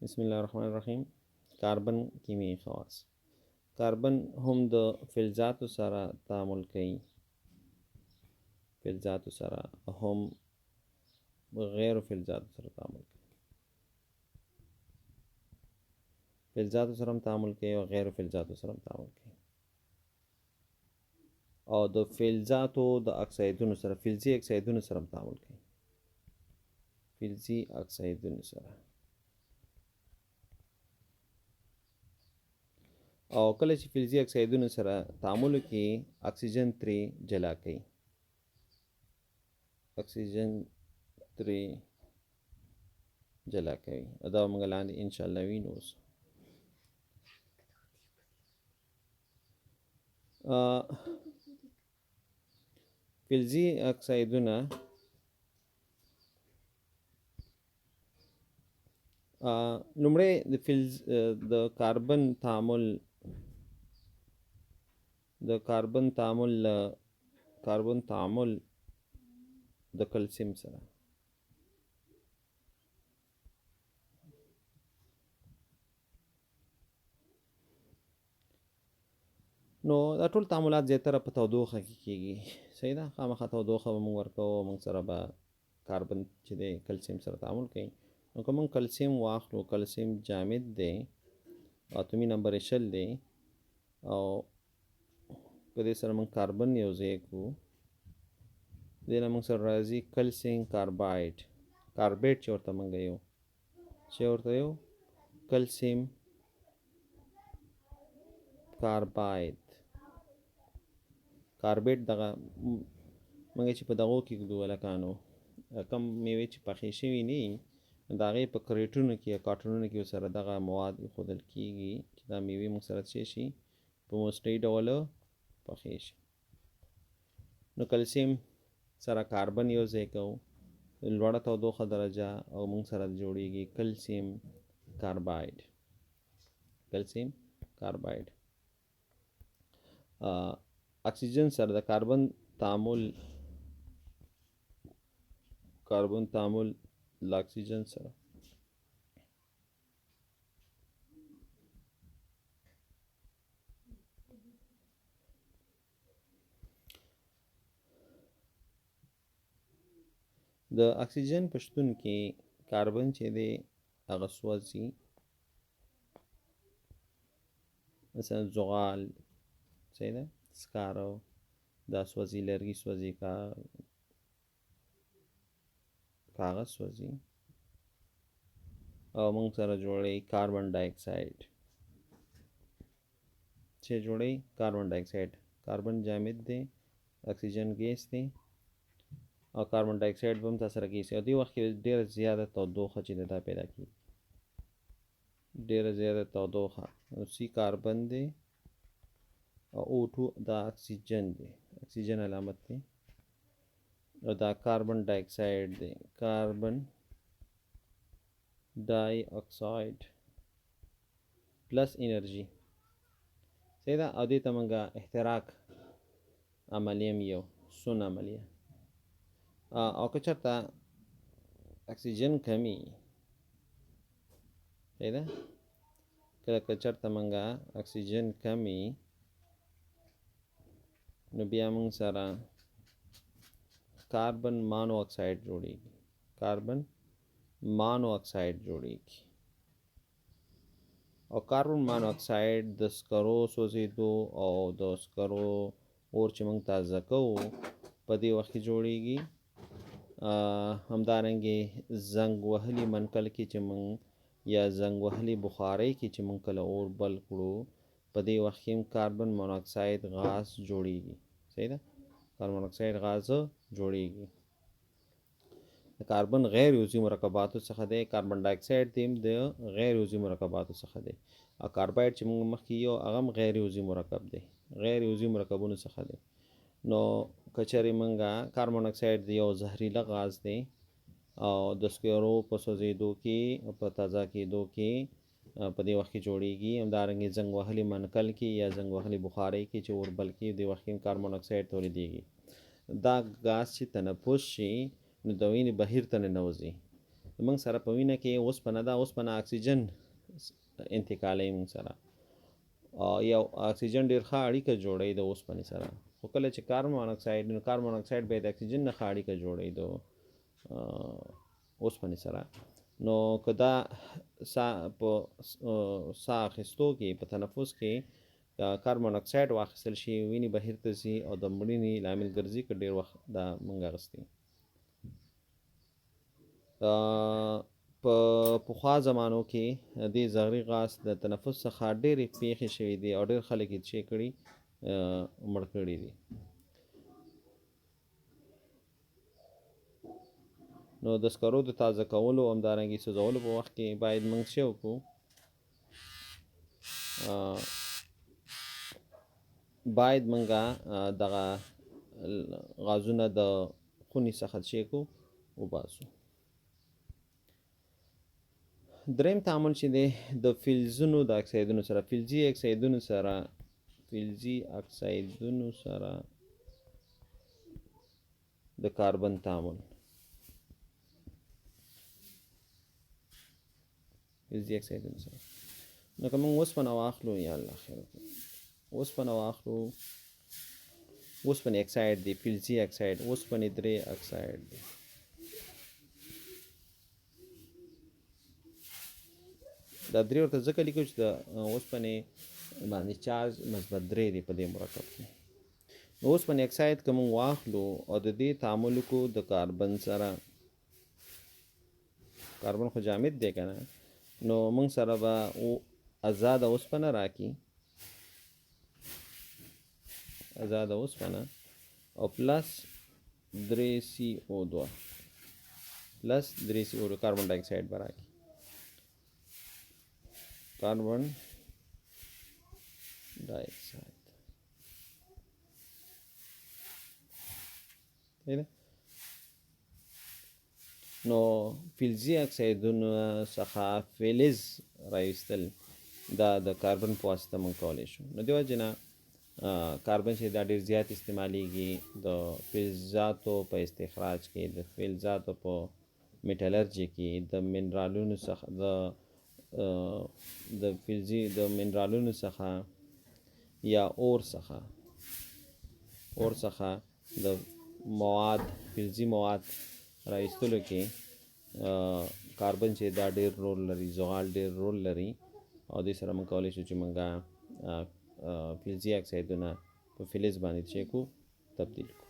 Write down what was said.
بسم الله الرحمن الرحیم. کاربن کیمیاوي خواص. کاربن هم د فلزاتو سره تعامل کوي، فلزاتو سره هم غیر فلزاتو سره تعامل کوي، فلزاتو سره هم تعامل کوي او غیر فلزاتو سره هم تعامل کوي. او د فلزاتو د اکسایدونو سره، فلزي اکسایدونو سره هم تعامل کوي، فلزي اکسایدونو سره. او کله چې فلزي اکسایدونو سره تعامل کوي، اکسیجن ترې جلا کوي، اکسیجن ترې جلا کوي. دا موږ لاندې ان شاء الله وینو. اوس فلزي اکسایدونه لومړی د کاربن تعامل، د کلسیم سره. نو دا ټول تعاملات زیاتره په تودوخه کې کیږي. صحیح ده، خامخا تودوخه به موږ ورکوو، موږ سره به کاربن چې دی کلسیم سره تعامل کوي. نو که موږ کلسیم واخلو، کلسیم جامد دی، اتومي نمبر یې 0 دی، او په دې سره موږ کاربن یو ځای کړو، دې نه موږ سره راځي کلسیم کارباید، کاربیټ چې ورته موږ یو کلسیم کارباید، کاربیټ. دغه موږ چې په دغو کې ږدو هلکانو، کم میوې چې پخې شوي نه وي، د هغې په کریټونو کې یا کارټونونو کې ورسره دغه مواد ایښودل کېږي چې دا میوې موږ سره څه شي، په مصنوعي ډول پخې شي. نو کلسیم سره کاربن یو ځای کوو، لوړه تودوخه درجه، او موږ سره جوړیږي کلسیم کارباید. کلسیم کارباید. اکسیجن سره د کاربن تعامل له اکسیجن سره. د اکسیجن په شتون کې کاربن چې دی هغه سوځي، مثلا زغال، صحیح ده، سکاره، دا سوځي، لرګي سوځي، کاغذ سوځي، او موږ سره جوړوي کاربن ډای اکساید. چې جوړوي کاربن ډای اکساید. کاربن جامد دی، اکسیجن ګیس دی، او کاربن ډای اکساید به هم تا سره ګیس. او دې وخت کې ډېره زیاته تودوخه چې دا پیدا کېږي، ډېره زیاته تودوخه. سی کاربن دی، او O2 دا اکسیجن دی، اکسیجن علامت دی، او دا کاربن ډای اکساید دی، کاربن ډای اکساید پلس انرژي. صحیح ده. او دې ته موږ احتراق عملیه هم یو سون عملیه. او که چېرته اکسیجن کمی، صحیح ده، کله که چېرته موږ اکسیجن کمی، نو بیا موږ سره کاربن مانو اکساید جوړیږي، کاربن مانو اکساید جوړیږي. او کاربن مانو اکساید د سکرو سوځېدو او د سکرو اور چې موږ تازه کوو په دې وخت کې جوړیږي. همدارنګې زنګ وهلي منقل کې چې موږ، یا زنګ وهلي بخارۍ کې چې موږ کله اور بل کړو، په دې وخت کې هم کاربن مونوکساید غاز جوړیږي. صحیح ده، کاربن مونوکساید غاز جوړیږي. د کاربن غیر عضوي مرکباتو څخه دی، کاربن ډای اکساید هم د غیر عضوي مرکباتو څخه دی، او کارباید چې موږ مخکې یو هغه هم غیر عضوي مرکب دی، غیر عضوي مرکبونو څخه دی. نو که چېرې موږ کاربن مونوکساید یو زهریله غاز دی، او د سکرو په سوځېدو کې، په تازه کېدو کې په دې وخت کې جوړیږي. همدارنګې زنګ وهلي منقل کې یا زنګ وهلي بخارۍ کې چې اور بل کې، دې وخت کې کاربن مونوکساید تولیدېږي. دا غاز چې تنفس شي، نو د وینې بهیر ته ننوځي. موږ سره په وینه کې اوسپنه ده، اوسپنه اکسیجن انتقالوي موږ سره، یو اکسیجن ډېر ښه اړیکه جوړوي د اوسپنې سره. خو کله چې کاربن موناکساید، نو کاربن موناکساید به د اکسیجن نه ښه اړیکه جوړوي د اوسپنې سره. نو که دا په ساه اخیستو کې، په تنفس کې کاربن موناکساید واخیستل شي، وینې بهر ته ځي او د مړینې لامل ګرځي که ډېر وخت دا موږ اخیستی. په پخوا زمانو کې دې زغري غاز د تنفس څخه ډېرې پیښې شوي دي او ډېر خلک یې چې کړي مړ کړي دي. نو د سکرو د تازه کولو او همدارنګې سوځولو په وخت کې باید موږ څه وکړو؟ باید موږ دغه غازونه د خونې څخه چې کړو وباسو. دریم تعامل چې دی د فلزونو د اکسایدونو سره، فلزي اکسایدونو سره د کاربن تعامل. فلزي اکسایدونو سره نو که موږ اوسپنه واخلو، یا الله خیر وکړي، اوسپنه واخلو، اوسپنې اکساید دی، فلزي اکساید، اوسپنې 3 اکساید دی. دا 3 ورته ځکه لیکو چې د اوسپنې باندې چارج مثبت 3 دی په دې مرکب کې. نو اوسپنې اکساید که موږ واخلو او د دې تعامل وکړو د کاربن سره، کاربن خو جامد دی که نه، نو موږ سره به آزاده اوسپنه راکړي، آزاده اوسپنه او پلس 3CO2 پلس 3CO2 کاربن ډای اکساید به راکړي. کاربن ډای اکساید نو فلزي اکسایدونو څخه فلز راویستل دا د کاربن په واسطه موږ کولی شو. نو دې وجې نه کاربن چې دا ډېر زیات استعمالیږي د فلزاتو په استخراج کې، د فلزاتو په میټالرجي کې، د منرالونو څخه د منرالونو څخه یا اور څخه د مواد، فلزي مواد راایستلو کې کاربن چې دا ډېر رول لري، زغال ډېر رول لري، او دې سره موږ کولی شو چې موږ فلزي اکسایدونه په فلز باندې چې کو تبدیل کړو.